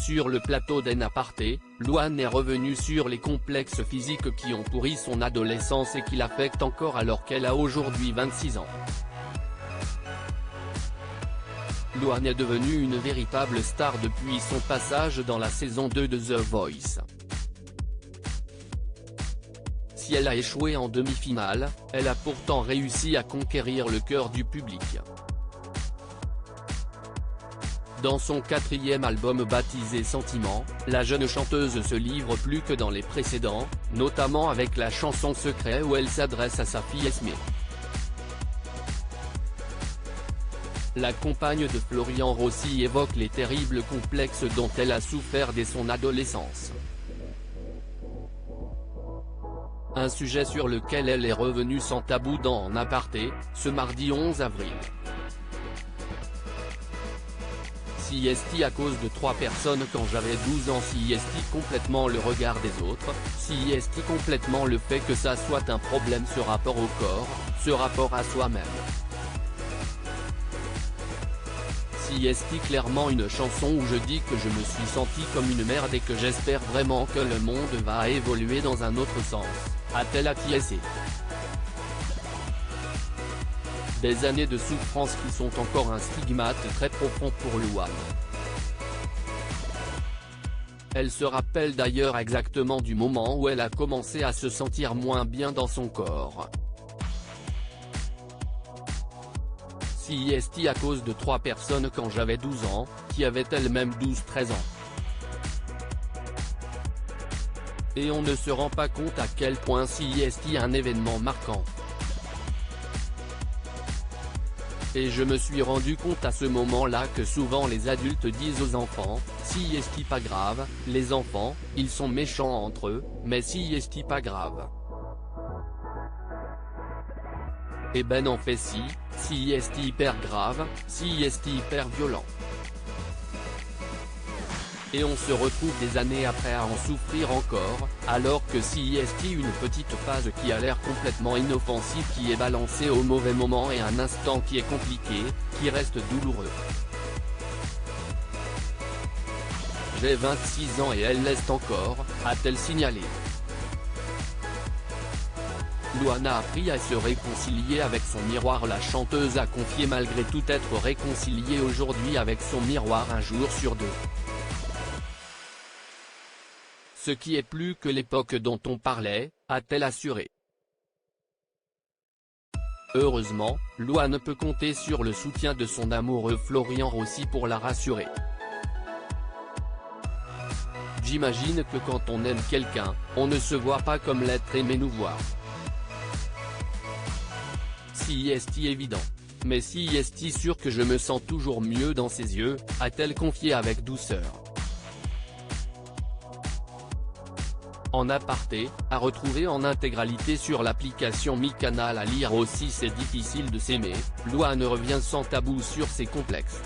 sur le plateau d'En Aparté, Louane est revenue sur les complexes physiques qui ont pourri son adolescence et qui l'affectent encore alors qu'elle a aujourd'hui 26 ans. Louane est devenue une véritable star depuis son passage dans la saison 2 de The Voice. Si elle a échoué en demi-finale, elle a pourtant réussi à conquérir le cœur du public. Dans son 4e album baptisé Sentiment, la jeune chanteuse se livre plus que dans les précédents, notamment avec la chanson Secret où elle s'adresse à sa fille Esmé. La compagne de Florian Rossi évoque les terribles complexes dont elle a souffert dès son adolescence. Un sujet sur lequel elle est revenue sans tabou dans En Aparté, ce mardi 11 avril. Si est à cause de 3 personnes quand j'avais 12 ans, si est complètement le regard des autres, si est complètement le fait que ça soit un problème, ce rapport au corps, ce rapport à soi-même. Si est clairement une chanson où je dis que je me suis senti comme une merde et que j'espère vraiment que le monde va évoluer dans un autre sens, a-t-elle acquiescé. Des années de souffrance qui sont encore un stigmate très profond pour Louane. Elle se rappelle d'ailleurs exactement du moment où elle a commencé à se sentir moins bien dans son corps. Si est à cause de 3 personnes quand j'avais 12 ans, qui avaient elles-mêmes 12-13 ans. Et on ne se rend pas compte à quel point si est un événement marquant. Et je me suis rendu compte à ce moment-là que souvent les adultes disent aux enfants, si est pas grave, les enfants, ils sont méchants entre eux, mais si est pas grave. Et ben en fait si est hyper grave, si est hyper violent. Et on se retrouve des années après à en souffrir encore, alors que si est une petite phase qui a l'air complètement inoffensive qui est balancée au mauvais moment et un instant qui est compliqué, qui reste douloureux. J'ai 26 ans et elle l'est encore, a-t-elle signalé. Louane a appris à se réconcilier avec son miroir. La chanteuse a confié malgré tout être réconciliée aujourd'hui avec son miroir un jour sur 2. Ce qui est plus que l'époque dont on parlait, a-t-elle assuré. Heureusement, Louane peut compter sur le soutien de son amoureux Florian Rossi pour la rassurer. J'imagine que quand on aime quelqu'un, on ne se voit pas comme l'être aimé nous voit. Si est évident. Mais si est sûr que je me sens toujours mieux dans ses yeux, a-t-elle confié avec douceur. En Aparté, à retrouver en intégralité sur l'application Mi Canal. À lire aussi C'est difficile de s'aimer, Louane revient sans tabou sur ses complexes.